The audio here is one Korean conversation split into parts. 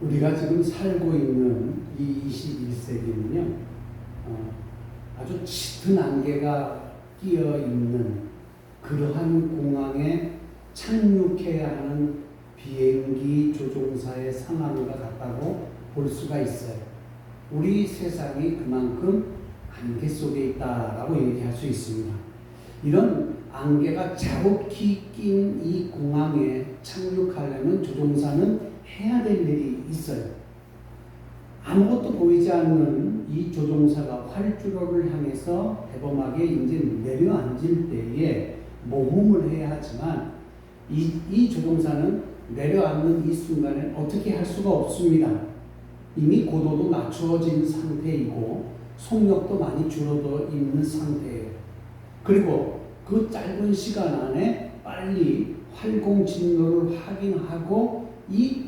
우리가 지금 살고 있는 이 21세기는요, 아주 짙은 안개가 끼어 있는 그러한 공항에 착륙해야 하는 비행기 조종사의 상황과 같다고 볼 수가 있어요. 우리 세상이 그만큼 안개 속에 있다라고 얘기할 수 있습니다. 이런 안개가 자욱히 낀 이 공항에 착륙하려면 조종사는 해야 될 일이 있어요. 아무것도 보이지 않는 이 조종사가 활주로를 향해서 대범하게 이제 내려앉을 때에 모험을 해야 하지만 이 조종사는 내려앉는 이 순간에 어떻게 할 수가 없습니다. 이미 고도도 낮추어진 상태이고 속력도 많이 줄어들어 있는 상태예요. 그리고 그 짧은 시간 안에 빨리 활공 진로를 확인하고 이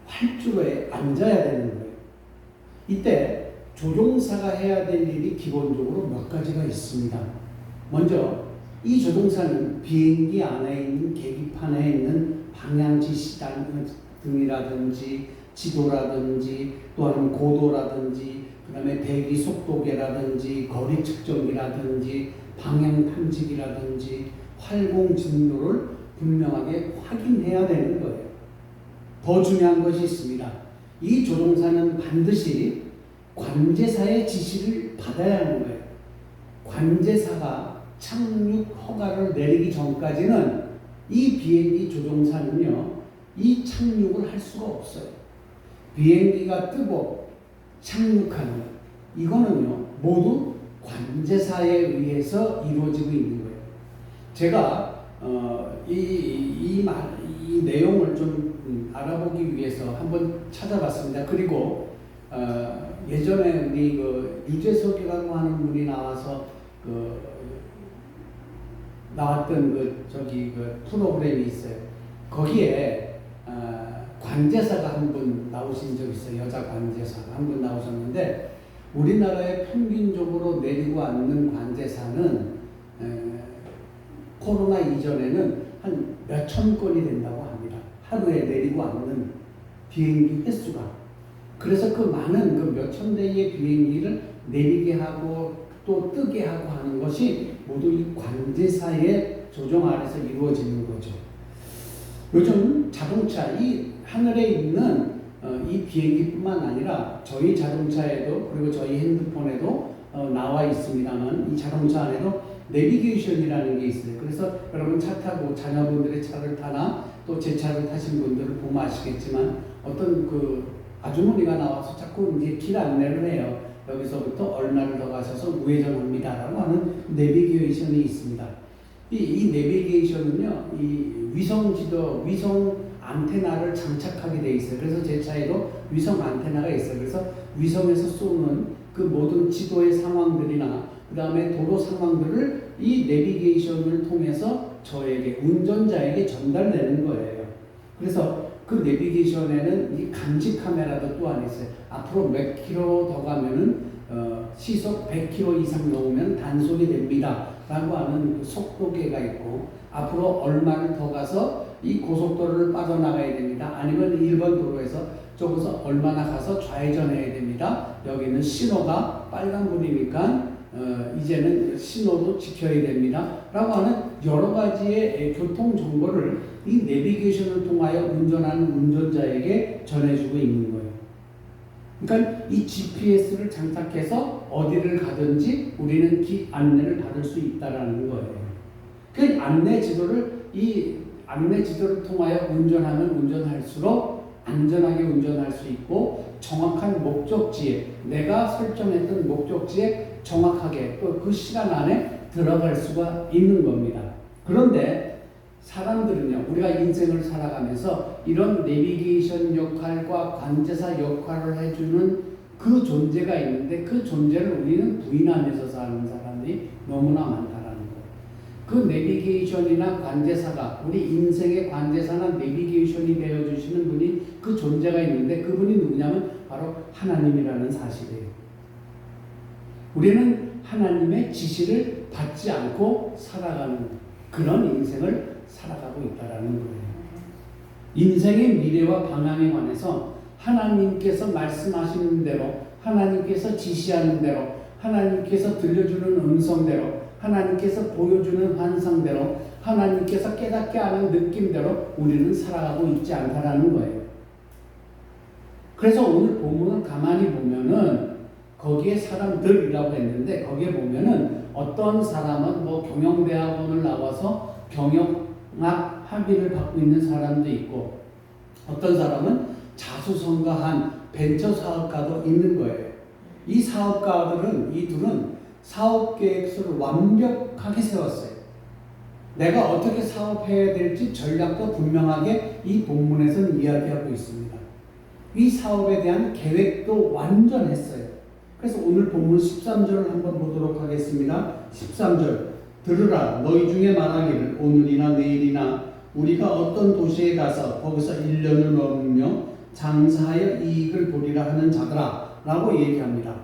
활주로에 앉아야 되는 거예요. 이때 조종사가 해야 될 일이 기본적으로 몇 가지가 있습니다. 먼저 이 조종사는 비행기 안에 있는 계기판에 있는 방향 지시 등이라든지 지도라든지 또한 고도라든지 그 다음에 대기 속도계라든지 거리 측정기라든지 방향 탐지기라든지 활공 진로를 분명하게 확인해야 되는 거예요. 더 중요한 것이 있습니다. 이 조종사는 반드시 관제사의 지시를 받아야 하는 거예요. 관제사가 착륙 허가를 내리기 전까지는 이 비행기 조종사는요, 이 착륙을 할 수가 없어요. 비행기가 뜨고 착륙하는 것, 이거는요, 모두 관제사에 의해서 이루어지고 있는 거예요. 제가 이 내용을 좀 알아보기 위해서 한번 찾아봤습니다. 그리고 예전에 우리 그 유재석이라고 하는 분이 나와서 나왔던 그 프로그램이 있어요. 거기에 관제사가 한 분 나오신 적 있어요. 여자 관제사가 한 분 나오셨는데 우리나라에 평균적으로 내리고 앉는 관제사는 코로나 이전에는 한 몇천 건이 된다고 합니다. 하루에 내리고 앉는 비행기 횟수가. 그래서 그 많은 그 몇천 대의 비행기를 내리게 하고 또 뜨게 하고 하는 것이 모두 이 관제사의 조종 아래서 이루어지는 거죠. 요즘 자동차, 이 하늘에 있는 이 비행기뿐만 아니라 저희 자동차에도 그리고 저희 핸드폰에도 나와 있습니다만 이 자동차 안에도 내비게이션이라는 게 있어요. 그래서 여러분 차 타고 자녀분들의 차를 타나 또 제 차를 타신 분들을 보면 아시겠지만 어떤 그 아주머니가 나와서 자꾸 이제 길 안내를 해요. 여기서부터 얼마를 더 가셔서 우회전합니다라고 하는 내비게이션이 있습니다. 이 내비게이션은요, 이 위성 안테나를 장착하게 돼 있어요. 그래서 제 차에도 위성 안테나가 있어요. 그래서 위성에서 쏘는 그 모든 지도의 상황들이나 그 다음에 도로 상황들을 이 내비게이션을 통해서 저에게, 운전자에게 전달되는 거예요. 그래서 그 내비게이션에는 이 감지 카메라도 또한 있어요. 앞으로 몇 킬로 더 가면은 시속 100km 이상 넘으면 단속이 됩니다. 라고 하는 그 속도계가 있고, 앞으로 얼마를 더 가서 이 고속도로를 빠져나가야 됩니다. 아니면 1번 도로에서 저기서 얼마나 가서 좌회전해야 됩니다. 여기는 신호가 빨간불이니까 이제는 신호도 지켜야 됩니다. 라고 하는 여러 가지의 교통 정보를 이 내비게이션을 통하여 운전하는 운전자에게 전해주고 있는 거예요. 그러니까 이 GPS를 장착해서 어디를 가든지 우리는 길 안내를 받을 수 있다라는 거예요. 그 안내 지도를 통하여 운전할수록 안전하게 운전할 수 있고 정확한 목적지에, 내가 설정했던 목적지에 정확하게 또 그 시간 안에 들어갈 수가 있는 겁니다. 그런데 사람들은요, 우리가 인생을 살아가면서 이런 내비게이션 역할과 관제사 역할을 해주는 그 존재가 있는데 그 존재를 우리는 부인하면서 사는 사람들이 너무나 많다라는 거예요. 그 내비게이션이나 관제사가, 우리 인생의 관제사나 내비게이션이 되어주시는 분이, 그 존재가 있는데 그분이 누구냐면 바로 하나님이라는 사실이에요. 우리는 하나님의 지시를 받지 않고 살아가는 그런 인생을 살아가고 있다라는 거예요. 인생의 미래와 방향에 관해서 하나님께서 말씀하시는 대로, 하나님께서 지시하는 대로, 하나님께서 들려주는 음성대로, 하나님께서 보여주는 환상대로, 하나님께서 깨닫게 하는 느낌대로 우리는 살아가고 있지 않다라는 거예요. 그래서 오늘 본문을 가만히 보면은 거기에 사람들이라고 했는데 거기에 보면은 어떤 사람은 뭐 경영대학원을 나와서 경영학 학위를 받고 있는 사람도 있고 어떤 사람은 자수성가한 벤처 사업가도 있는 거예요. 이 사업가들은 이 둘은 사업 계획서를 완벽하게 세웠어요. 내가 어떻게 사업해야 될지 전략도 분명하게 이 본문에서는 이야기하고 있습니다. 이 사업에 대한 계획도 완전했어요. 그래서 오늘 본문 13절을 한번 보도록 하겠습니다. 13절 들으라 너희 중에 말하기를 오늘이나 내일이나 우리가 어떤 도시에 가서 거기서 1년을 머물며 장사하여 이익을 보리라 하는 자들아 라고 얘기합니다.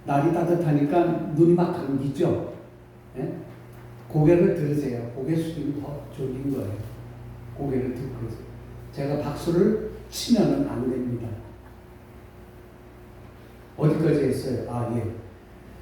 날이 따뜻하니까 눈이 막 감기죠. 예? 고개를 들으세요. 고개 숙이면 더 좋은 거예요. 고개를 들으세요. 제가 박수를 치면은 안 됩니다. 어디까지 했어요? 아, 예.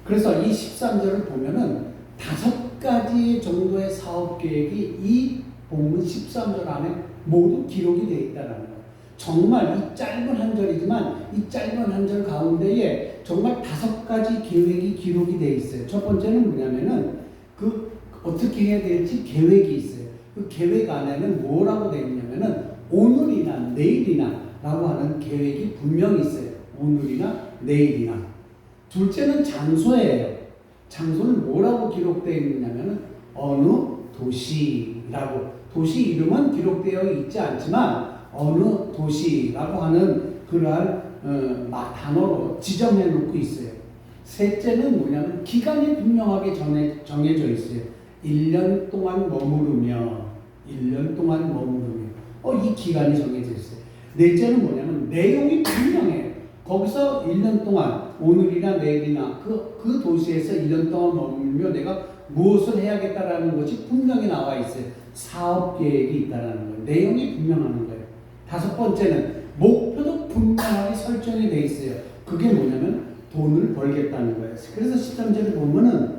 그래서 이 13절을 보면은 5가지 정도의 사업 계획이 이 본문 13절 안에 모두 기록이 되어 있다는 거예요. 정말 이 짧은 한 절이지만 이 짧은 한 절 가운데에 정말 5가지 계획이 기록이 되어 있어요. 첫 번째는 뭐냐면은 그 어떻게 해야 될지 계획이 있어요. 그 계획 안에는 뭐라고 되어 있냐면은 오늘이나 내일이나 라고 하는 계획이 분명히 있어요. 오늘이나 내일이나. 둘째는 장소예요. 장소는 뭐라고 기록되어 있느냐면은 어느 도시라고. 도시 이름은 기록되어 있지 않지만 어느 도시라고 하는 그러한 단어로 지정해 놓고 있어요. 셋째는 뭐냐면 기간이 분명하게 정해져 있어요. 1년 동안 머무르며 1년 동안 머무르며 이 기간이 정해져 있어요. 넷째는 뭐냐면 내용이 분명해요. 거기서 1년 동안 오늘이나 내일이나 그 도시에서 1년 동안 머물며 내가 무엇을 해야겠다라는 것이 분명히 나와 있어요. 사업 계획이 있다라는 거예요. 내용이 분명한 거예요. 5번째는 목표도 분명하게 설정이 돼 있어요. 그게 뭐냐면 돈을 벌겠다는 거예요. 그래서 13절에 보면은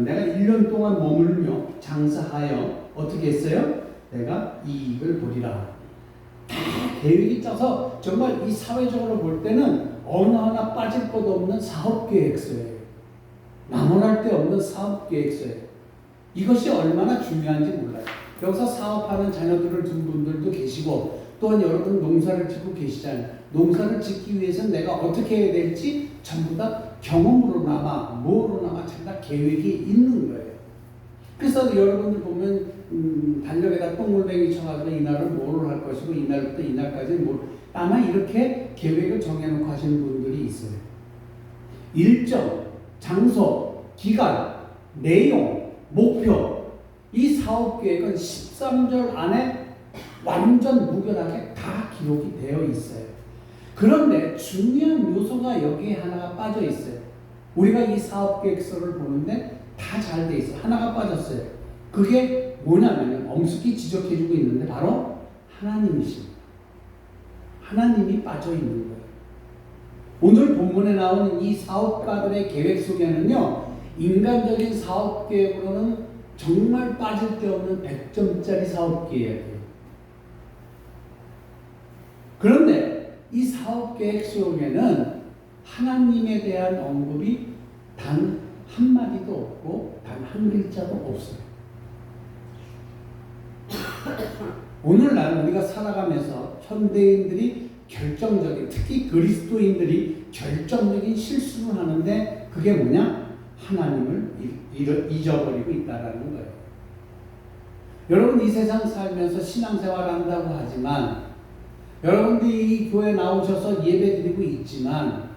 내가 1년 동안 머물며 장사하여 어떻게 했어요? 내가 이익을 보리라. 다 계획이 짜서 정말 이 사회적으로 볼 때는 어느 하나 빠질 것 없는 사업계획서예요. 나무랄 데 없는 사업계획서예요. 이것이 얼마나 중요한지 몰라요. 여기서 사업하는 자녀들을 둔 분들도 계시고 또한 여러분 농사를 짓고 계시잖아요. 농사를 짓기 위해서는 내가 어떻게 해야 될지 전부 다 경험으로나마 뭐로나마 전부 다 계획이 있는 거예요. 그래서 여러분들 보면 달력에다 똥물뱅이 쳐가지고 이날은 뭐를 할 것이고 이날부터 이날까지 뭘 아마 이렇게 계획을 정해놓고 하시는 분들이 있어요. 일정, 장소, 기간, 내용, 목표 이 사업계획은 13절 안에 완전 무결하게 다 기록이 되어 있어요. 그런데 중요한 요소가 여기에 하나가 빠져 있어요. 우리가 이 사업계획서를 보는데 다 잘 돼 있어요. 하나가 빠졌어요. 그게 뭐냐면 엄숙히 지적해주고 있는데 바로 하나님이십니다. 하나님이 빠져 있는 거예요. 오늘 본문에 나오는 이 사업가들의 계획 속에는요, 인간적인 사업 계획으로는 정말 빠질 데 없는 100점짜리 사업 계획이에요. 그런데 이 사업 계획 속에는 하나님에 대한 언급이 단 한마디도 없고 단 한 글자도 없어요. 오늘날 우리가 살아가면서 현대인들이 결정적인, 특히 그리스도인들이 결정적인 실수를 하는데 그게 뭐냐? 하나님을 잊어버리고 있다는 거예요. 여러분 이 세상 살면서 신앙생활 한다고 하지만 여러분들이 이 교회 나오셔서 예배드리고 있지만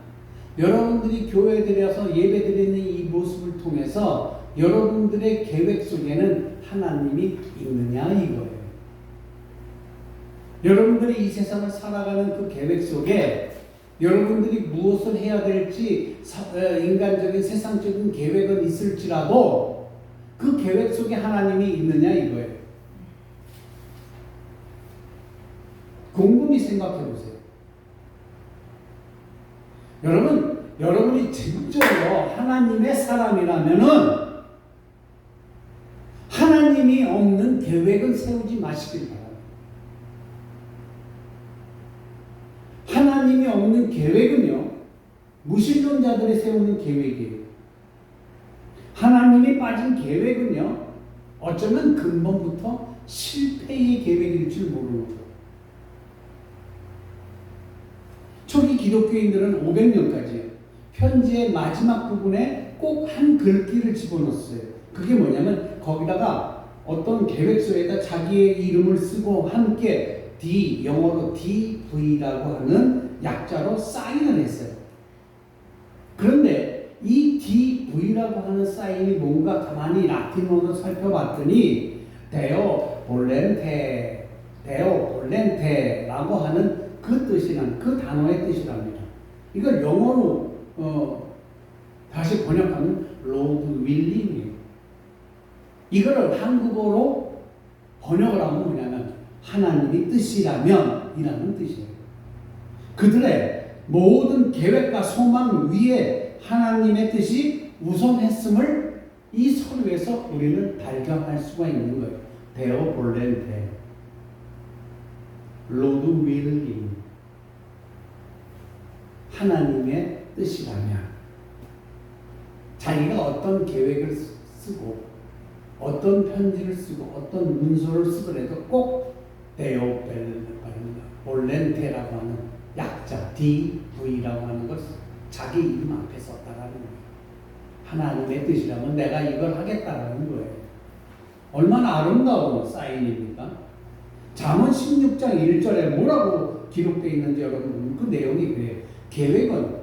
여러분들이 교회 들여서 예배드리는 이 모습을 통해서 여러분들의 계획 속에는 하나님이 있느냐 이거예요. 여러분들이 이 세상을 살아가는 그 계획 속에 여러분들이 무엇을 해야 될지 인간적인 세상적인 계획은 있을지라도 그 계획 속에 하나님이 있느냐 이거예요. 곰곰이 생각해 보세요. 여러분이 진짜로 하나님의 사람이라면은 하나님이 없는 계획은 세우지 마시길 바랍니다. 하나님이 없는 계획은요, 무신론자들이 세우는 계획이에요. 하나님이 빠진 계획은요, 어쩌면 근본부터 실패의 계획일 줄 모르는 거예요. 초기 기독교인들은 500년까지요. 편지의 마지막 부분에 꼭 한 글귀를 집어넣었어요. 그게 뭐냐면 거기다가 어떤 계획서에다 자기의 이름을 쓰고 함께 D, 영어로 DV라고 하는 약자로 사인을 했어요. 그런데 이 DV라고 하는 사인이 뭔가 가만히 라틴어로 살펴봤더니 데오 볼렌테라고 하는 그 뜻이란, 그 단어의 뜻이랍니다. 이걸 영어로 다시 번역하면 로드 윌링이에요. 이거를 한국어로 번역을 하면 뭐냐면 하나님이 뜻이라면 이라는 뜻이에요. 그들의 모든 계획과 소망 위에 하나님의 뜻이 우선했음을 이 서류에서 우리는 발견할 수가 있는 거예요. 데오 볼렌테, 로드 윌링, 하나님의 뜻이라면 자기가 어떤 계획을 쓰고 어떤 편지를 쓰고 어떤 문서를 쓰더라도 꼭 데오 볼렌테라고 하는 약자 DV라고 하는 걸 자기 이름 앞에 썼다라는 거예요. 하나님의 뜻이라면 내가 이걸 하겠다라는 거예요. 얼마나 아름다운 사인입니까? 잠언 16장 1절에 뭐라고 기록되어 있는지 여러분, 그 내용이 그래요. 계획은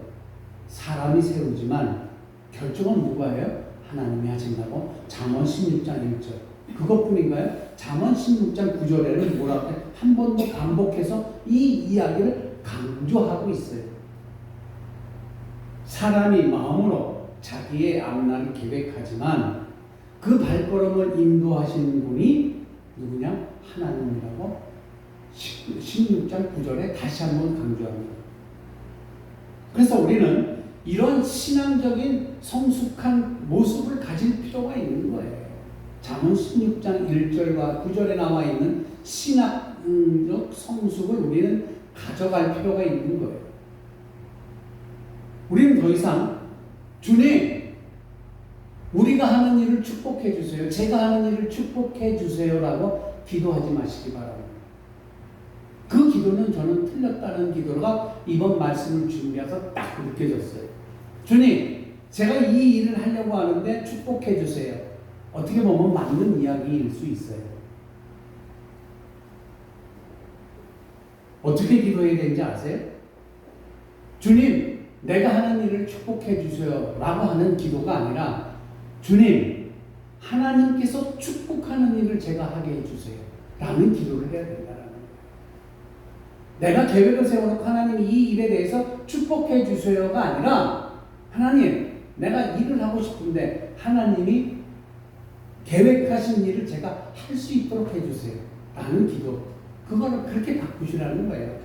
사람이 세우지만 결정은 누가 해요? 하나님이 하신다고. 잠언 16장 1절. 그것뿐인가요? 잠언 16장 9절에는 뭐라고 해요? 한 번 더 반복해서 이 이야기를 강조하고 있어요. 사람이 마음으로 자기의 앞날을 계획하지만 그 발걸음을 인도하시는 분이 누구냐? 하나님이라고 16장 9절에 다시 한번 강조합니다. 그래서 우리는 이런 신앙적인 성숙한 모습을 가질 필요가 있는 거예요. 잠언 16장 1절과 9절에 나와 있는 신학적 성숙을 우리는 가져갈 필요가 있는 거예요. 우리는 더 이상 주님, 우리가 하는 일을 축복해 주세요, 제가 하는 일을 축복해 주세요라고 기도하지 마시기 바랍니다. 그 기도는 저는 틀렸다는 기도가 이번 말씀을 준비해서 딱 느껴졌어요. 주님, 제가 이 일을 하려고 하는데 축복해 주세요. 어떻게 보면 맞는 이야기일 수 있어요. 어떻게 기도해야 되는지 아세요? 주님, 내가 하는 일을 축복해 주세요 라고 하는 기도가 아니라 주님, 하나님께서 축복하는 일을 제가 하게 해주세요 라는 기도를 해야 된다는 거예요. 내가 계획을 세워놓고 하나님이 이 일에 대해서 축복해 주세요가 아니라 하나님, 내가 일을 하고 싶은데 하나님이 계획하신 일을 제가 할 수 있도록 해주세요 라는 기도, 그거를 그렇게 바꾸시라는 거예요.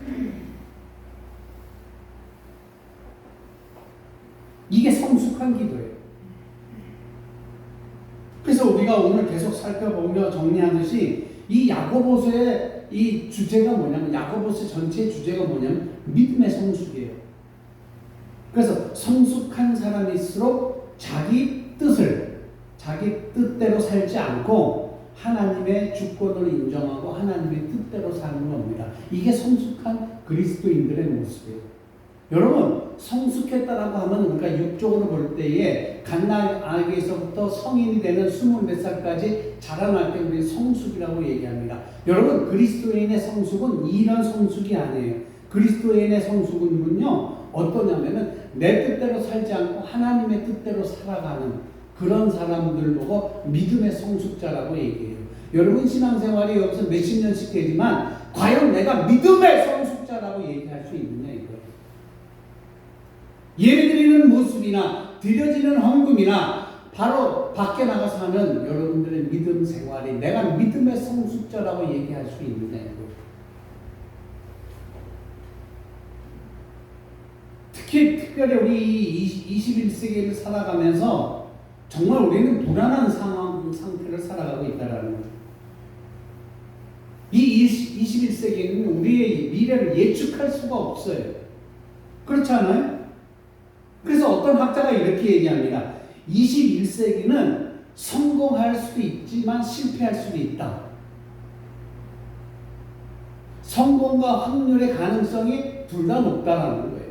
이게 성숙한 기도예요. 그래서 우리가 오늘 계속 살펴보며 정리하듯이 이 야고보서의 이 주제가 뭐냐면, 야고보서 전체 주제가 뭐냐면 믿음의 성숙이에요. 그래서 성숙한 사람일수록 자기 뜻대로 살지 않고 하나님의 주권을 인정하고 하나님의 뜻대로 사는 겁니다. 이게 성숙한 그리스도인들의 모습이에요. 여러분, 성숙했다라고 하면 우리가 육적으로 볼 때에 갓난아기에서부터 성인이 되는 20몇 살까지 자라날 때 우리 성숙이라고 얘기합니다. 여러분, 그리스도인의 성숙은 이런 성숙이 아니에요. 그리스도인의 성숙은요, 어떠냐면은 내 뜻대로 살지 않고 하나님의 뜻대로 살아가는 그런 사람들 보고 믿음의 성숙자라고 얘기해요. 여러분, 신앙생활이 여기서 몇십 년씩 되지만 과연 내가 믿음의 성숙자라고 얘기할 수 있느냐 이거예요. 예배드리는 모습이나 드려지는 헌금이나 바로 밖에 나가서 하는 여러분들의 믿음 생활이 내가 믿음의 성숙자라고 얘기할 수 있느냐 이거예요. 특별히 우리 21세기를 살아가면서 정말 우리는 불안한 상태를 살아가고 있다라는 거예요. 이 21세기는 우리의 미래를 예측할 수가 없어요. 그렇지 않아요? 그래서 어떤 학자가 이렇게 얘기합니다. 21세기는 성공할 수도 있지만 실패할 수도 있다. 성공과 확률의 가능성이 둘 다 높다라는 거예요.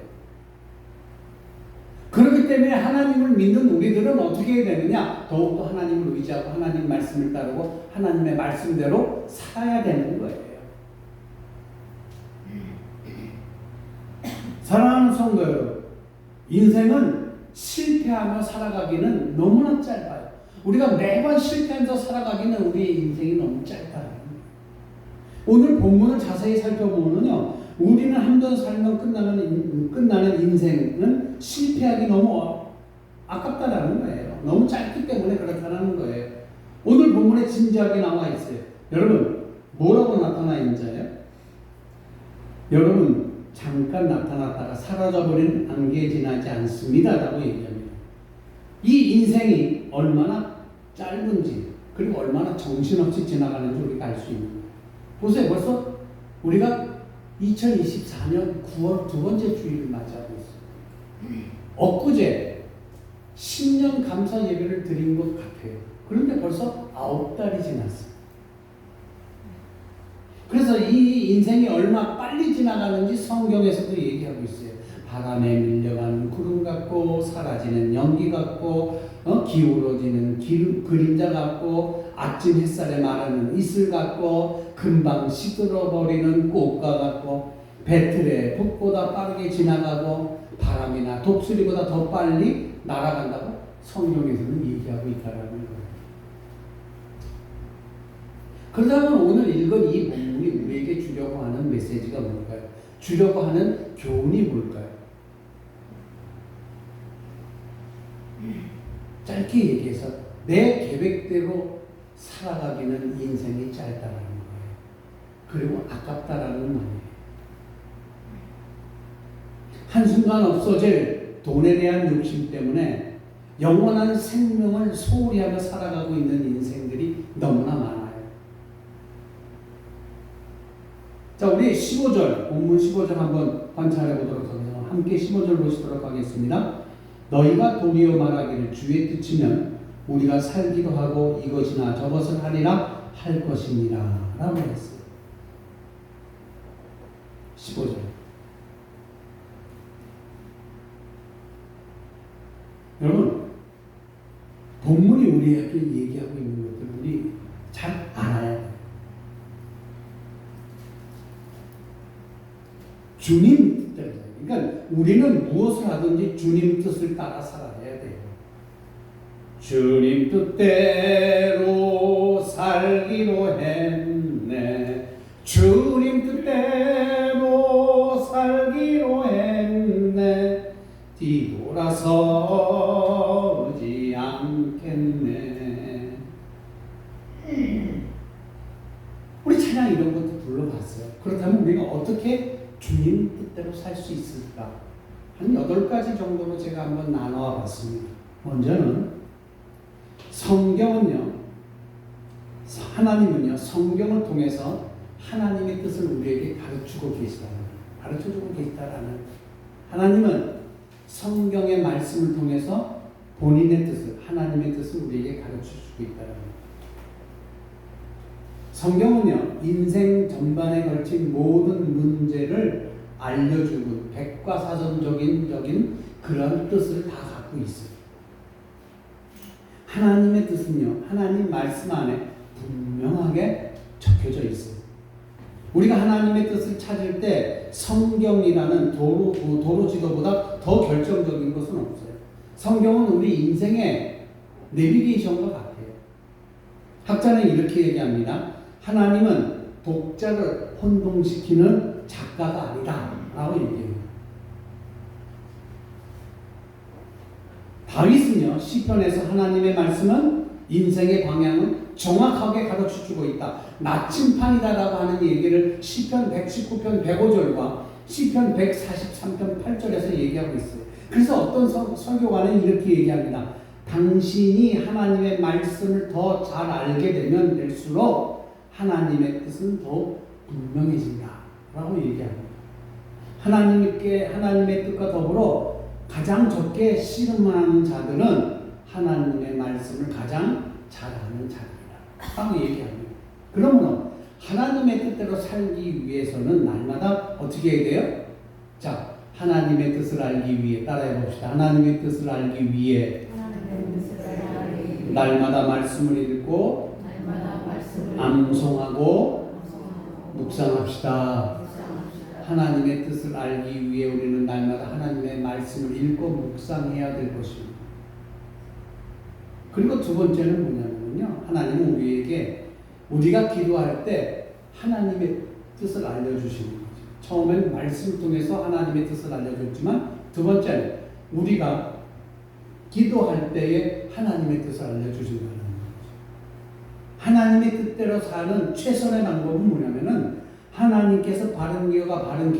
그렇기 때문에 하나님을 믿는 우리들은 어떻게 해야 되느냐? 더욱더 하나님을 의지하고 하나님 말씀을 따르고 하나님의 말씀대로 살아야 되는 거예요. 사랑하는 성도 여러분, 인생은 실패하며 살아가기는 너무나 짧아요. 우리가 매번 실패하면서 살아가기는 우리의 인생이 너무 짧다는 거예요. 오늘 본문을 자세히 살펴보면요, 우리는 한 번 살면 끝나는 인생은 실패하기 너무 아깝다라는 거예요. 너무 짧기 때문에 그렇다는 거예요. 오늘 본문에 진지하게 나와 있어요. 여러분, 뭐라고 나타나 있는지요? 여러분, 잠깐 나타났다가 사라져버린 안개 지나지 않습니다 라고 얘기합니다. 이 인생이 얼마나 짧은지, 그리고 얼마나 정신없이 지나가는지 우리가 알 수 있는 거예요. 보세요. 벌써 우리가 2024년 9월 두 번째 주일을 맞이하고 있어요. 엊그제 신년 감사 예배를 드린 것 같아요. 그런데 벌써 9달이 지났어요. 그래서 이 인생이 얼마 빨리 지나가는지 성경에서도 얘기하고 있어요. 바람에 밀려가는 구름 같고 사라지는 연기 같고 기울어지는 그림자 같고 아침 햇살에 마르는 이슬 같고 금방 시들어버리는 꽃과 같고 배틀에 북보다 빠르게 지나가고 바람이나 독수리보다 더 빨리 날아간다고 성경에서는 얘기하고 있다는 거예요. 그렇다면 오늘 읽은 이 본문이 우리에게 주려고 하는 메시지가 뭘까요? 주려고 하는 교훈이 뭘까요? 짧게 얘기해서 내 계획대로 살아가기는 인생이 짧다라는 거예요. 그리고 아깝다라는 말이에요. 한순간 없어질 돈에 대한 욕심 때문에 영원한 생명을 소홀히 하며 살아가고 있는 인생들이 너무나 많아요. 자, 우리 15절, 본문 15절 한번 관찰해 보도록 하겠습니다. 함께 15절 보시도록 하겠습니다. 너희가 도리어 말하기를 주의 뜻이면 우리가 살기도 하고 이것이나 저것을 하리라 할 것입니다 라고 했어요. 15절. 여러분, 본문이 우리에게 얘기하고 있는 것들을 우리 잘 알아야 돼요. 주님 뜻대로. 그러니까 우리는 무엇을 하든지 주님 뜻을 따라 살아야 돼요. 주님 뜻대로 살기로 했네. 주님 뜻대로 살기로 했네. 뒤돌아서지 않겠네. 우리 찬양 이런 것도 불러봤어요. 그렇다면 우리가 어떻게 주님 뜻대로 살 수 있을까? 한 8가지 정도로 제가 한번 나눠 봤습니다. 먼저는 성경은요, 하나님은요, 성경을 통해서 하나님의 뜻을 우리에게 가르쳐주고 계시다라는 하나님은 성경의 말씀을 통해서 본인의 뜻을, 하나님의 뜻을 우리에게 가르쳐주고 있다는 성경은요, 인생 전반에 걸친 모든 문제를 알려주고 백과사전적인 그런 뜻을 다 갖고 있어요. 하나님의 뜻은요, 하나님 말씀 안에 분명하게 적혀져 있어요. 우리가 하나님의 뜻을 찾을 때 성경이라는 도로 지도보다 더 결정적인 것은 없어요. 성경은 우리 인생의 내비게이션과 같아요. 학자는 이렇게 얘기합니다. 하나님은 독자를 혼동시키는 작가가 아니다 라고 얘기해요. 다윗은요, 시편에서 하나님의 말씀은 인생의 방향을 정확하게 가르쳐주고 있다, 나침판이다 라고 하는 얘기를 시편 119편 105절과 시편 143편 8절에서 얘기하고 있어요. 그래서 어떤 설교가는 이렇게 얘기합니다. 당신이 하나님의 말씀을 더 잘 알게 되면 될수록 하나님의 뜻은 더욱 분명해진다 라고 얘기합니다. 하나님의 뜻과 더불어 가장 적게 씨름하는 자들은 하나님의 말씀을 가장 잘 아는 자들이다 라고 얘기합니다. 그러면 하나님의 뜻대로 살기 위해서는 날마다 어떻게 해야 돼요? 자, 하나님의 뜻을 알기 위해 따라해 봅시다. 하나님의 뜻을 알기 위해 날마다 말씀을 읽고 암송하고 묵상합시다. 하나님의 뜻을 알기 위해 우리는 날마다 하나님의 말씀을 읽고 묵상해야 될 것입니다. 그리고 두 번째는 뭐냐면요. 하나님은 우리에게 우리가 기도할 때 하나님의 뜻을 알려주시는 거죠. 처음엔 말씀을 통해서 하나님의 뜻을 알려줬지만 두 번째는 우리가 기도할 때에 하나님의 뜻을 알려주신다는 거죠. 하나님의 뜻대로 사는 최선의 방법은 뭐냐면은 하나님께서 바른 길과 바른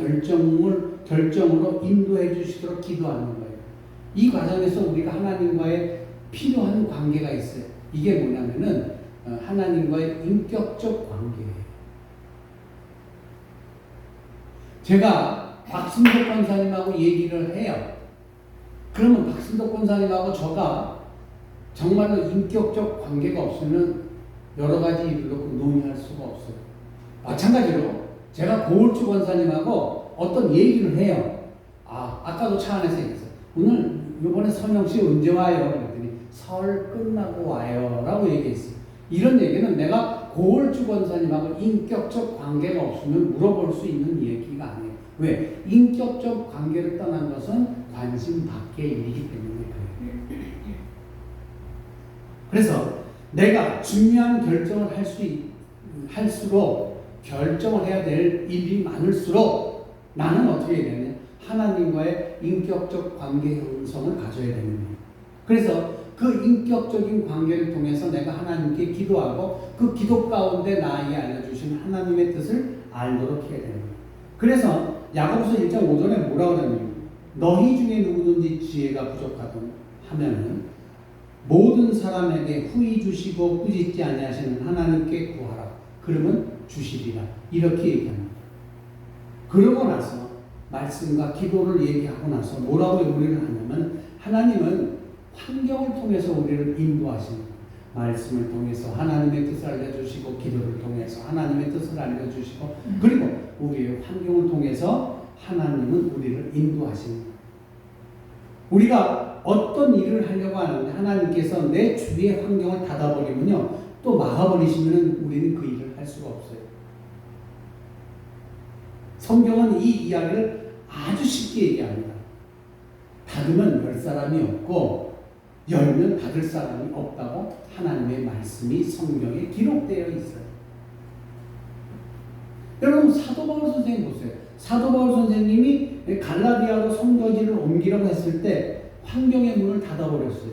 결정으로 인도해 주시도록 기도하는 거예요. 이 과정에서 우리가 하나님과의 필요한 관계가 있어요. 이게 뭐냐면은 하나님과의 인격적 관계예요. 제가 박순덕 권사님하고 얘기를 해요. 그러면 박순덕 권사님하고 저가 정말로 인격적 관계가 없으면 여러 가지 일을 놓고 논의할 수가 없어요. 마찬가지로 제가 고울주 권사님하고 어떤 얘기를 해요. 아까도 차 안에서 얘기했어요. 오늘 이번에 선영씨 언제 와요? 그랬더니 설 끝나고 와요 라고 얘기했어요. 이런 얘기는 내가 고울주 권사님하고 인격적 관계가 없으면 물어볼 수 있는 얘기가 아니에요. 왜? 인격적 관계를 떠난 것은 관심 밖의 일이기 때문에 그래요. 그래서 내가 중요한 결정을 할수록 결정을 해야 될 일이 많을수록 나는 어떻게 해야 되냐? 하나님과의 인격적 관계 형성을 가져야 되는 거예요. 그래서 그 인격적인 관계를 통해서 내가 하나님께 기도하고 그 기도 가운데 나에게 알려주신 하나님의 뜻을 알도록 해야 되는 거예요. 그래서 야고보서 1장 5절에 뭐라고 하냐면 너희 중에 누구든지 지혜가 부족하든 하면은 모든 사람에게 후히 주시고 꾸짖지 아니하시는 하나님께 구하라. 그러면 주시리라. 이렇게 얘기합니다. 그러고 나서 말씀과 기도를 얘기하고 나서 뭐라고 우리를 하냐면 하나님은 환경을 통해서 우리를 인도하시는 거예요. 말씀을 통해서 하나님의 뜻을 알려주시고 기도를 통해서 하나님의 뜻을 알려주시고 그리고 우리의 환경을 통해서 하나님은 우리를 인도하시는 거예요. 우리가 어떤 일을 하려고 하는데 하나님께서 내 주위의 환경을 닫아버리면요 또 막아버리시면 우리는 그 일을 할 수가 없어요. 성경은 이 이야기를 아주 쉽게 얘기합니다. 닫으면 열 사람이 없고 열면 닫을 사람이 없다고 하나님의 말씀이 성경에 기록되어 있어요. 여러분 사도 바울 선생님 보세요. 사도 바울 선생님이 갈라디아로 성도지를 옮기려고 했을 때 환경의 문을 닫아버렸어요.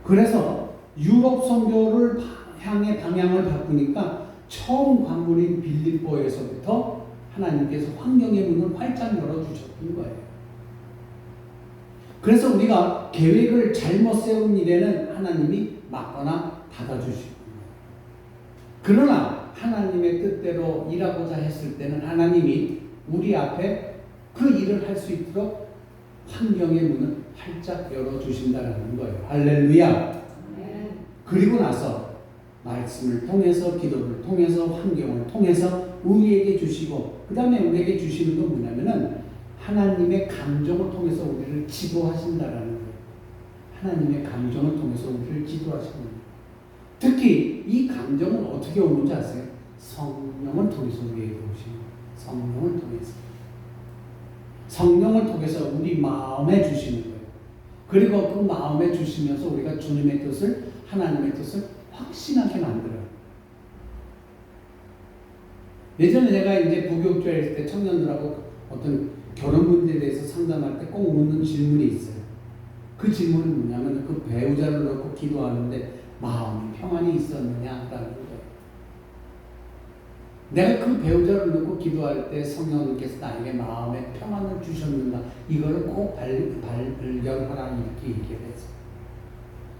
그래서 유럽 선교를 향해 방향을 바꾸니까 처음 관문인 빌립보에서부터 하나님께서 환경의 문을 활짝 열어주셨던 거예요. 그래서 우리가 계획을 잘못 세운 일에는 하나님이 막거나 닫아주시고 그러나 하나님의 뜻대로 일하고자 했을 때는 하나님이 우리 앞에 그 일을 할 수 있도록 환경의 문을 활짝 열어주신다는 거예요. 할렐루야. 그리고 나서 말씀을 통해서 기도를 통해서 환경을 통해서 우리에게 주시고 그 다음에 우리에게 주시는 건 뭐냐면은 하나님의 감정을 통해서 우리를 지도하신다라는 거예요. 하나님의 감정을 통해서 우리를 지도하시는 거예요. 특히 이 감정은 어떻게 오는지 아세요? 성령을 통해서 우리에게 오시는 거예요. 성령을 통해서. 성령을 통해서 우리 마음에 주시는 거예요. 그리고 그 마음에 주시면서 우리가 주님의 뜻을 하나님의 뜻을 확신하게 만들어요. 예전에 제가 이제 부교육자일 때 청년들하고 어떤 결혼 문제에 대해서 상담할 때 꼭 묻는 질문이 있어요. 그 질문은 뭐냐면 그 배우자를 놓고 기도하는데 마음이 평안이 있었느냐라는 거예요. 내가 그 배우자를 놓고 기도할 때 성령님께서 나에게 마음의 평안을 주셨는가, 이거를 꼭 발견하라, 이렇게 얘기했어요.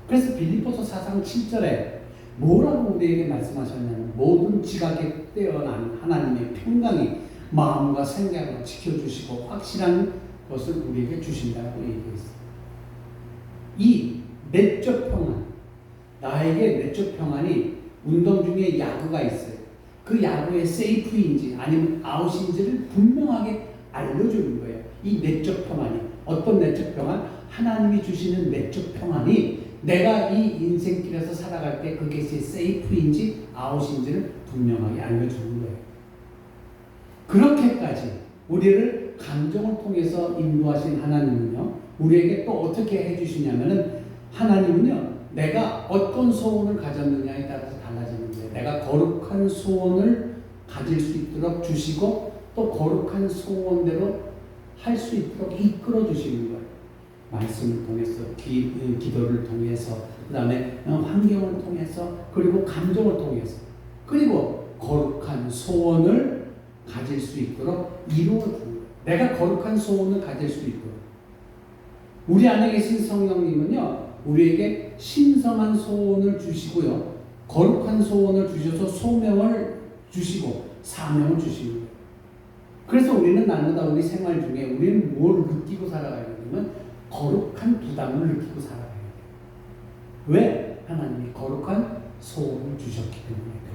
그래서 빌립보서 4장 7절에 뭐라고 우리에게 말씀하셨냐면, 모든 지각에 뛰어난 하나님의 평강이 마음과 생각을 지켜주시고 확실한 것을 우리에게 주신다고 얘기했어요. 이 내적 평안, 나에게 내적 평안이 운동 중에 야구가 있어요. 그 야구의 세이프인지 아니면 아웃인지를 분명하게 알려주는 거예요. 이 내적 평안이 어떤 내적 평안? 하나님이 주시는 내적 평안이 내가 이 인생길에서 살아갈 때 그게 세이프인지 아웃인지를 분명하게 알려주는 거예요. 그렇게까지 우리를 감정을 통해서 인도하신 하나님은요, 우리에게 또 어떻게 해주시냐면은, 하나님은요, 내가 어떤 소원을 가졌느냐에 따라서 달라지는 거예요. 내가 거룩한 소원을 가질 수 있도록 주시고, 또 거룩한 소원대로 할 수 있도록 이끌어 주시는 거예요. 말씀을 통해서, 기도를 통해서, 그 다음에 환경을 통해서, 그리고 감정을 통해서, 그리고 거룩한 소원을 가질 수 있도록 이루어 주는 거예요. 내가 거룩한 소원을 가질 수 있도록. 우리 안에 계신 성령님은요, 우리에게 신성한 소원을 주시고요, 거룩한 소원을 주셔서 소명을 주시고 사명을 주시는 거예요. 그래서 우리는 날마다 우리 생활 중에 우리는 뭘 느끼고 살아가야 되냐면, 거룩한 부담을 느끼고 살아가야 돼요. 왜? 하나님이 거룩한 소원을 주셨기 때문에 그래요.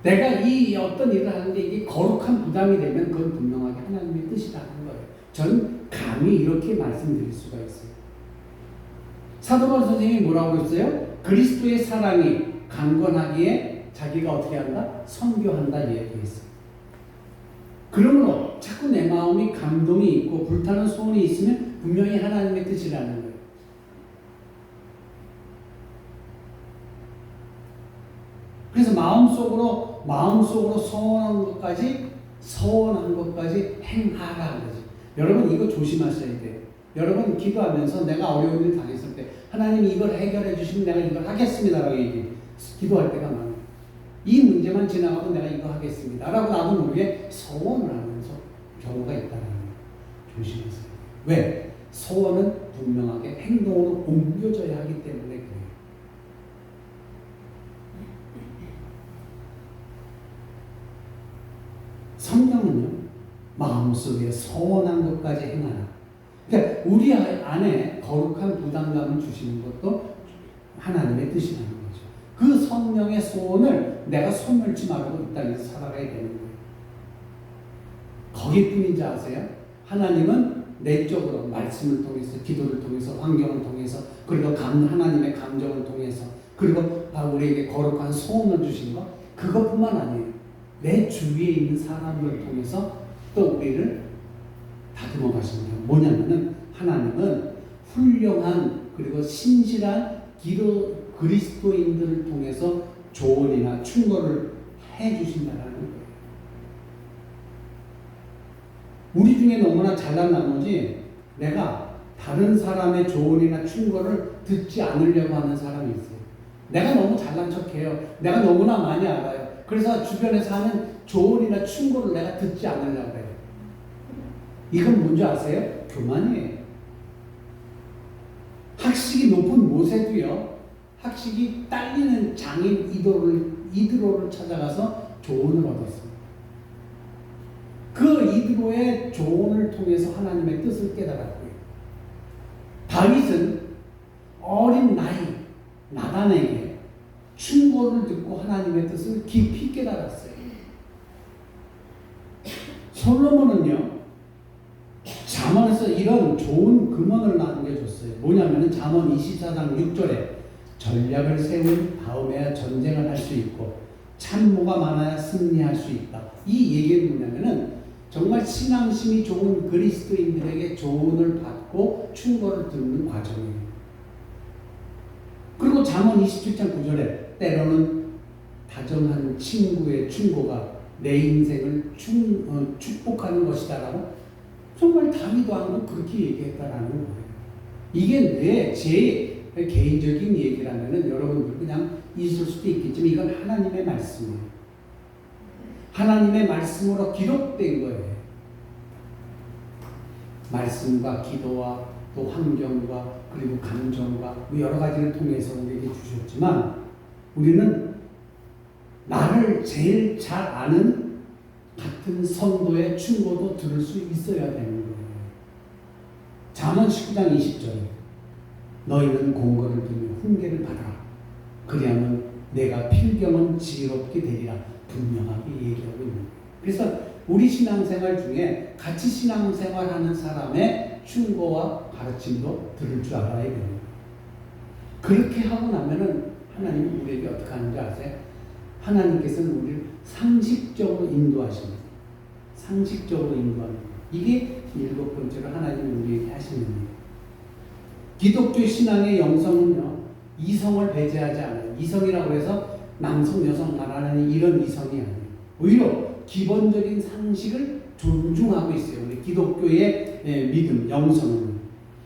내가 이 어떤 일을 하는데 이게 거룩한 부담이 되면 그건 분명하게 하나님의 뜻이라는 거예요. 저는 감히 이렇게 말씀드릴 수가 있어요. 사도 바울 선생님이 뭐라고 했어요? 그리스도의 사랑이 강건하기에 자기가 어떻게 한다? 선교한다 얘기했어요. 그러므로 자꾸 내 마음이 감동이 있고 불타는 소원이 있으면 분명히 하나님의 뜻이라는 거예요. 그래서 마음속으로 서원한 것까지 행하라 그러지. 여러분 이거 조심하셔야 돼요. 여러분 기도하면서 내가 어려운 일 당했을 때 하나님이 이걸 해결해 주시면 내가 이걸 하겠습니다라고 기도할 때가 많아요. 이 문제만 지나가고 내가 이거 하겠습니다 라고 나도 모르게 소원을 하면서 경우가 있다는 거예요. 조심하세요. 왜? 소원은 분명하게 행동으로 옮겨져야 하기 때문에 그래요. 성령은요, 마음속에 소원한 것까지 행하라. 그러니까 우리 안에 거룩한 부담감을 주시는 것도 하나님의 뜻이라는 거죠. 그 성령의 소원을 내가 소멸치 말고 이 땅에서 살아가야 되는 거예요. 거기뿐인지 아세요? 하나님은 내적으로 말씀을 통해서, 기도를 통해서, 환경을 통해서, 그리고 하나님의 감정을 통해서, 그리고 우리에게 거룩한 소원을 주신 것, 그것뿐만 아니에요. 내 주위에 있는 사람들을 통해서 또 우리를 다듬어 가시는 게 뭐냐면은, 하나님은 훌륭한 그리고 신실한 그리스도인들을 통해서 조언이나 충고를 해 주신다는 거예요. 우리 중에 너무나 잘난 나머지 내가 다른 사람의 조언이나 충고를 듣지 않으려고 하는 사람이 있어요. 내가 너무 잘난 척해요. 내가 너무나 많이 알아요. 그래서 주변에서 하는 조언이나 충고를 내가 듣지 않으려고 해요. 이건 뭔지 아세요? 교만이에요. 학식이 높은 모세도요, 학식이 딸리는 장인 이드로를 찾아가서 조언을 얻었습니다. 그 이드로의 조언을 통해서 하나님의 뜻을 깨달았고요. 다윗은 어린 나이 나단에게 충고를 듣고 하나님의 뜻을 깊이 깨달았어요. 솔로몬은요, 잠언에서 이런 좋은 금언을 남겨줬어요. 뭐냐면은 잠언 24장 6절에 전략을 세운 다음에야 전쟁을 할 수 있고 참모가 많아야 승리할 수 있다. 이 얘기는 뭐냐면은 정말 신앙심이 좋은 그리스도인들에게 조언을 받고 충고를 듣는 과정이에요. 그리고 잠언 27장 9절에 때로는 다정한 친구의 충고가 내 인생을 축복하는 것이다라고 정말 다윗 왕도 그렇게 얘기했다라는 거예요. 이게 제 개인적인 얘기라면은 여러분들 그냥 있을 수도 있겠지만 이건 하나님의 말씀이에요. 하나님의 말씀으로 기록된 거예요. 말씀과 기도와 또 환경과 그리고 감정과 여러 가지를 통해서 우리에게 주셨지만 우리는 나를 제일 잘 아는 같은 성도의 충고도 들을 수 있어야 되는 거예요. 잠언 19장 20절 너희는 공고를 들며 훈계를 받아라. 그리하면 내가 필경은 지혜롭게 되리라. 분명하게 얘기하고 있는 거예요. 그래서 우리 신앙생활 중에 같이 신앙생활하는 사람의 충고와 가르침도 들을 줄 알아야 됩니다. 그렇게 하고 나면은 하나님은 우리에게 어떻게 하는지 아세요? 하나님께서는 우리를 상식적으로 인도하십니다. 상식적으로 인도하는 거예요. 이게 7번째로 하나님이 우리에게 하시는 일이에요. 기독교 신앙의 영성은요, 이성을 배제하지 않아요. 이성이라고 해서 남성, 여성 말하는 이런 이성이 아니에요. 오히려 기본적인 상식을 존중하고 있어요. 우리 기독교의 믿음, 영성은.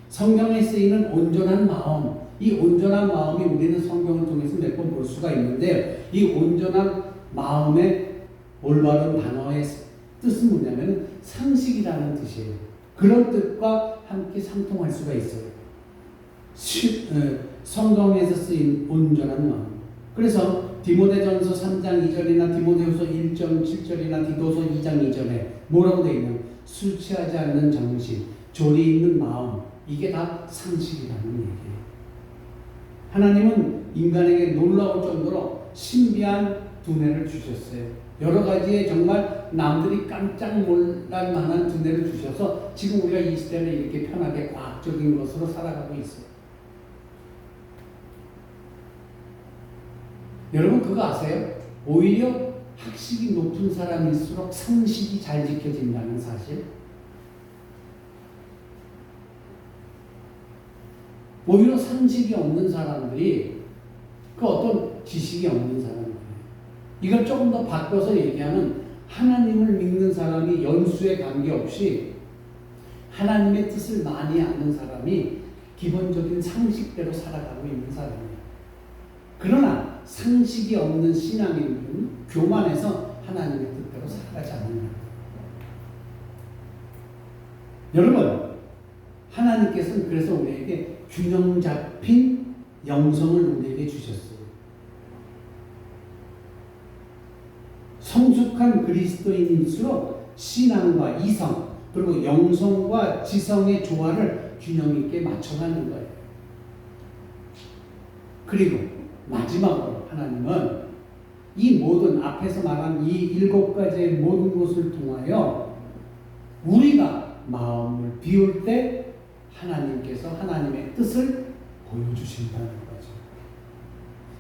성경에 쓰이는 온전한 마음, 이 온전한 마음이 우리는 성경을 통해서 몇 번 볼 수가 있는데 이 온전한 마음의 올바른 단어의 뜻은 뭐냐면 상식이라는 뜻이에요. 그런 뜻과 함께 상통할 수가 있어요. 성경에서 쓰인 온전한 마음. 그래서 디모데전서 3장 2절이나 디모데후서 1장 7절이나 디도서 2장 2절에 뭐라고 되어 있냐면 술 취하지 않는 정신, 조리 있는 마음, 이게 다 상식이라는 얘기예요. 하나님은 인간에게 놀라울 정도로 신비한 두뇌를 주셨어요. 여러 가지의 정말 남들이 깜짝 놀랄 만한 두뇌를 주셔서 지금 우리가 이 시대를 이렇게 편하게 과학적인 것으로 살아가고 있어요. 여러분 그거 아세요? 오히려 학식이 높은 사람일수록 상식이 잘 지켜진다는 사실. 오히려 상식이 없는 사람들이 그 어떤 지식이 없는 사람들이에요. 이걸 조금 더 바꿔서 얘기하면 하나님을 믿는 사람이 연수에 관계없이 하나님의 뜻을 많이 아는 사람이 기본적인 상식대로 살아가고 있는 사람이에요. 그러나 상식이 없는 신앙인은 교만해서 하나님의 뜻대로 살아가지 않는다. 여러분, 하나님께서는 그래서 우리에게 균형 잡힌 영성을 우리에게 주셨어요. 성숙한 그리스도인일수록 신앙과 이성 그리고 영성과 지성의 조화를 균형 있게 맞춰가는 거예요. 그리고 마지막으로 하나님은 이 모든 앞에서 말한 이 7가지의 모든 것을 통하여 우리가 마음을 비울 때 하나님께서 하나님의 뜻을 보여주신다는 거죠.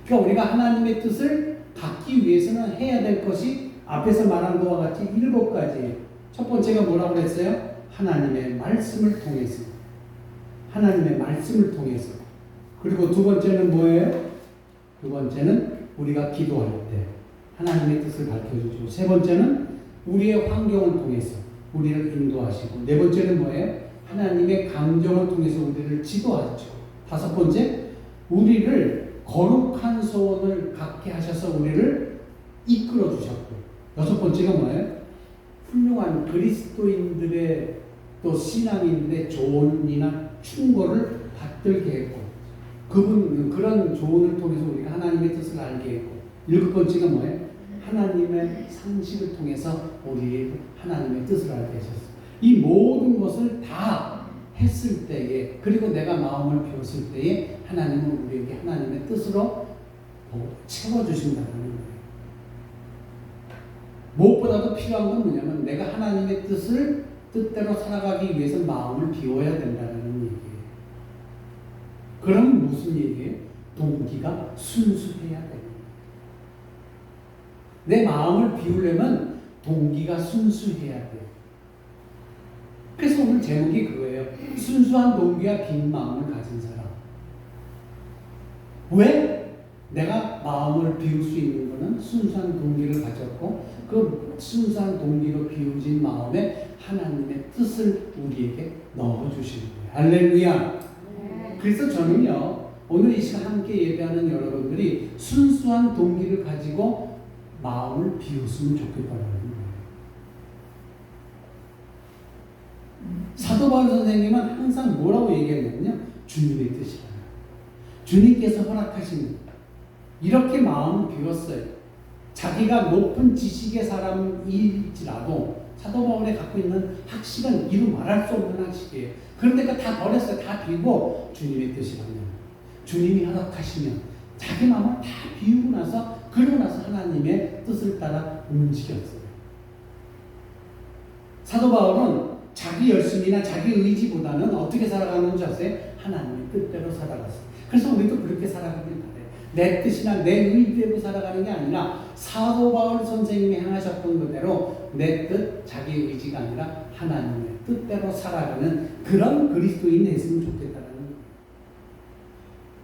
그러니까 우리가 하나님의 뜻을 갖기 위해서는 해야 될 것이 앞에서 말한 것과 같이 7가지. 첫 번째가 뭐라고 그랬어요? 하나님의 말씀을 통해서. 하나님의 말씀을 통해서. 그리고 두 번째는 뭐예요? 두 번째는 우리가 기도할 때 하나님의 뜻을 밝혀주시고, 세 번째는 우리의 환경을 통해서 우리를 인도하시고, 네 번째는 뭐예요? 하나님의 감정을 통해서 우리를 지도하죠. 다섯 번째, 우리를 거룩한 소원을 갖게 하셔서 우리를 이끌어 주셨고, 여섯 번째가 뭐예요? 훌륭한 그리스도인들의 또 신앙인들의 조언이나 충고를 받들게 했고, 그런 조언을 통해서 우리가 하나님의 뜻을 알게 했고, 일곱 번째가 뭐예요? 하나님의 상식을 통해서 우리 하나님의 뜻을 알게 하셨어요. 이 모든 것을 다 했을 때에, 그리고 내가 마음을 비웠을 때에 하나님은 우리에게 하나님의 뜻으로 채워주신다는 거예요. 무엇보다도 필요한 건 뭐냐면 내가 하나님의 뜻대로 살아가기 위해서 마음을 비워야 된다는 얘기예요. 그럼 무슨 얘기예요? 동기가 순수해야 돼요. 내 마음을 비우려면 동기가 순수해야 돼요. 그래서 오늘 제목이 그거예요. 순수한 동기와 빈 마음을 가진 사람. 왜? 내가 마음을 비울 수 있는 것은 순수한 동기를 가졌고, 그 순수한 동기로 비워진 마음에 하나님의 뜻을 우리에게 넣어주시는 거예요. 할렐루야. 그래서 저는요, 오늘 이 시간 함께 예배하는 여러분들이 순수한 동기를 가지고 마음을 비웠으면 좋겠다는 거예요. 사도 바울 선생님은 항상 뭐라고 얘기했냐면요. 주님의 뜻이다. 주님께서 허락하신 이렇게 마음을 비웠어요. 자기가 높은 지식의 사람일지라도 사도 바울이 갖고 있는 학식은 이루 말할 수 없는 학식이에요. 그런데 다 버렸어요. 다 비우고 주님의 뜻이라면, 주님이 허락하시면 자기 마음을 다 비우고 나서, 그러고 나서 하나님의 뜻을 따라 움직였어요. 사도 바울은 자기 열심이나 자기 의지보다는 어떻게 살아가는 줄 아세요? 하나님의 뜻대로 살아갔어요. 그래서 우리도 그렇게 살아가길 바래요. 내 뜻이나 내 의지대로 살아가는 게 아니라 사도 바울 선생님이 향하셨던 그대로 내 뜻, 자기 의지가 아니라 하나님의 뜻대로 살아가는 그런 그리스도인이 됐으면 좋겠다는 거예요.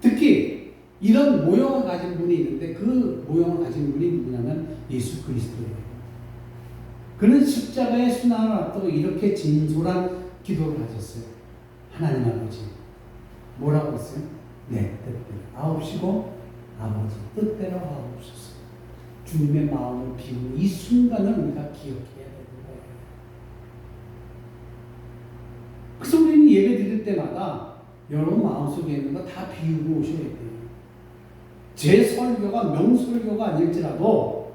특히 이런 모형을 가진 분이 있는데 그 모형을 가진 분이 누구냐면 예수 그리스도예요. 그는 십자가의 순환을 앞두고 이렇게 진솔한 기도를 하셨어요. 하나님 아버지, 뭐라고 했어요? 내 뜻대로 하옵시고 아버지 뜻대로 하옵소서. 주님의 마음을 비우는 이 순간을 우리가 기억해야 되는 거예요. 그래서 우리는 예배 드릴 때마다 여러분 마음속에 있는 거 다 비우고 오셔야 돼요. 제 설교가 명설교가 아닐지라도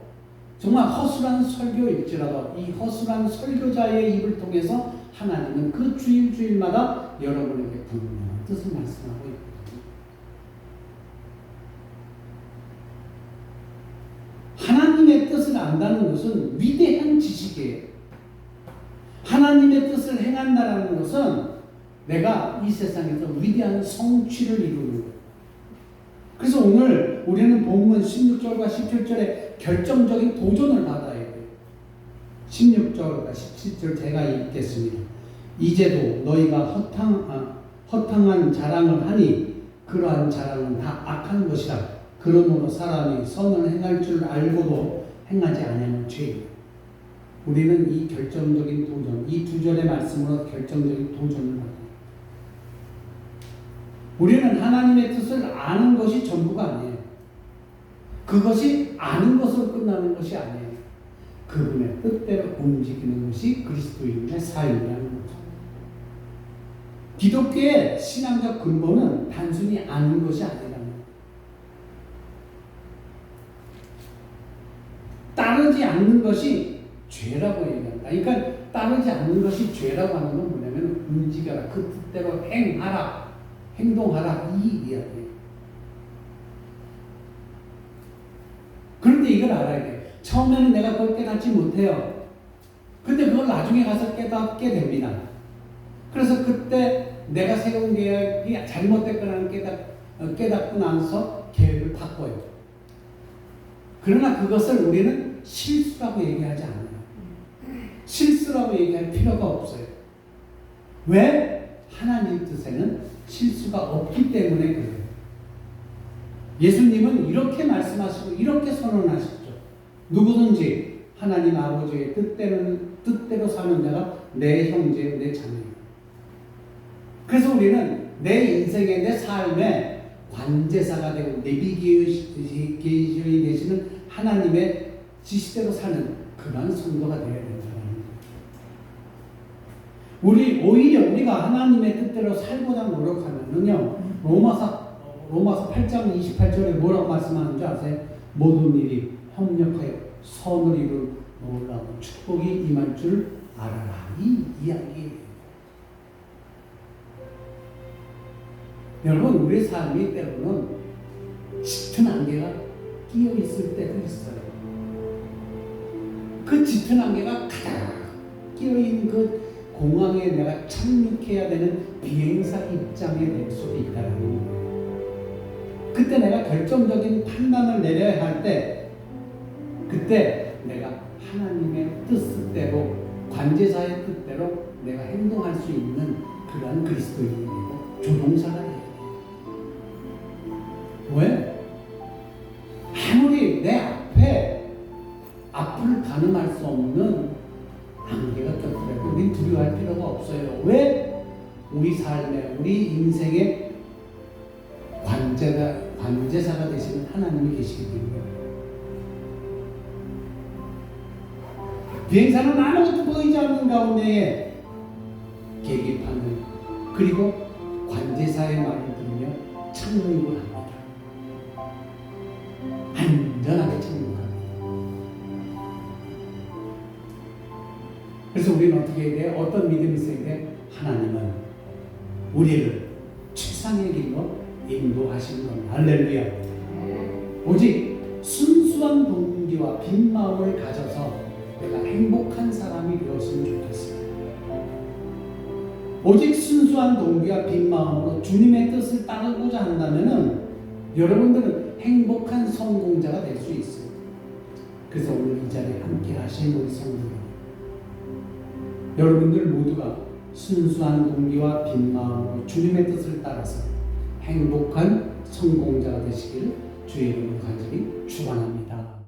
정말 허술한 설교일지라도 이 허술한 설교자의 입을 통해서 하나님은 그 주일마다 여러분에게 분명한 뜻을 말씀하고 있거든요. 하나님의 뜻을 안다는 것은 위대한 지식이에요. 하나님의 뜻을 행한다는 것은 내가 이 세상에서 위대한 성취를 이루는 거예요. 그래서 오늘 우리는 본문 16절과 17절에 결정적인 도전을 받아야 돼요. 16절과 17절 제가 읽겠습니다. 이제도 너희가 허탕한 자랑을 하니 그러한 자랑은 다 악한 것이라. 그러므로 사람이 선을 행할 줄 알고도 행하지 아니하는 죄이다. 우리는 이 결정적인 도전, 이 두 절의 말씀으로 결정적인 도전을 받아요. 우리는 하나님의 뜻을 아는 것이 전부가 아니에요. 그것이 아는 것으로 끝나는 것이 아니에요. 그분의 뜻대로 움직이는 것이 그리스도인의 삶이라는 거죠. 기독교의 신앙적 근본은 단순히 아는 것이 아니라는 거예요. 따르지 않는 것이 죄라고 얘기한다. 그러니까 따르지 않는 것이 죄라고 하는 건 뭐냐면 움직여라. 그 뜻대로 행하라. 행동하라. 이 이야기예요. 그런데 이걸 알아야 돼요. 처음에는 내가 그걸 깨닫지 못해요. 근데 그걸 나중에 가서 깨닫게 됩니다. 그래서 그때 내가 세운 계획이 잘못됐거나 깨닫고 나서 계획을 바꿔요. 그러나 그것을 우리는 실수라고 얘기하지 않아요. 실수라고 얘기할 필요가 없어요. 왜? 하나님 뜻에는 실수가 없기 때문에 그래요. 예수님은 이렇게 말씀하시고 이렇게 선언하셨죠. 누구든지 하나님 아버지의 뜻대로 사는 자가 내 형제, 내 자매예요. 그래서 우리는 내 인생의 내 삶의 관제사가 되고 내비게이션이 되시는 하나님의 지시대로 사는 그런 성도가 되어야 된다는 거예요. 오히려 우리가 하나님의 뜻대로 살고자 노력하면요, 로마서 8장 28절에 뭐라고 말씀하는 줄 아세요? 모든 일이 협력하여 선을 이룬 놀라운 축복이 임할 줄 알아라. 이 이야기예요. 여러분, 우리 삶이 때로는 짙은 안개가 끼어 있을 때도 있어요. 그 짙은 안개가 가득 끼어 있는 그 공항에 내가 착륙해야 되는 비행사 입장에 될 수도 있다는 거예요. 그때 내가 결정적인 판단을 내려야 할 때, 그때 내가 하나님의 뜻대로, 관제사의 뜻대로 내가 행동할 수 있는 그러한 그리스도인이 되고 조종사가 돼야 돼요. 왜? 아무리 내 앞을 가늠할 수 없는 안개가 꼈더라도 우리 두려워할 필요가 없어요. 왜? 우리 삶에, 우리 인생의 관제 관제사가 되시는 하나님이 계시기 때문에 비행사는 아무것도 보이지 않는 가운데에 계기판을 그리고 관제사의 말을 들으며 착륙을 합니다. 안전하게 착륙합니다. 그래서 우리는 어떻게 해야 돼? 어떤 믿음이 있어야 돼? 하나님은 우리를 최상의 길로 인도하시는 겁니다. 할렐루야. 오직 순수한 동기와 빈 마음을 가져서 내가 행복한 사람이 되었으면 좋겠어요. 오직 순수한 동기와 빈 마음으로 주님의 뜻을 따르고자 한다면은 여러분들은 행복한 성공자가 될 수 있어요. 그래서 오늘 이 자리에 함께 하신 우리 성도들, 여러분들 모두가 순수한 동기와 빈 마음으로 주님의 뜻을 따라서 행복한 성공자가 되시기를 주의 이름으로 간절히 축원합니다.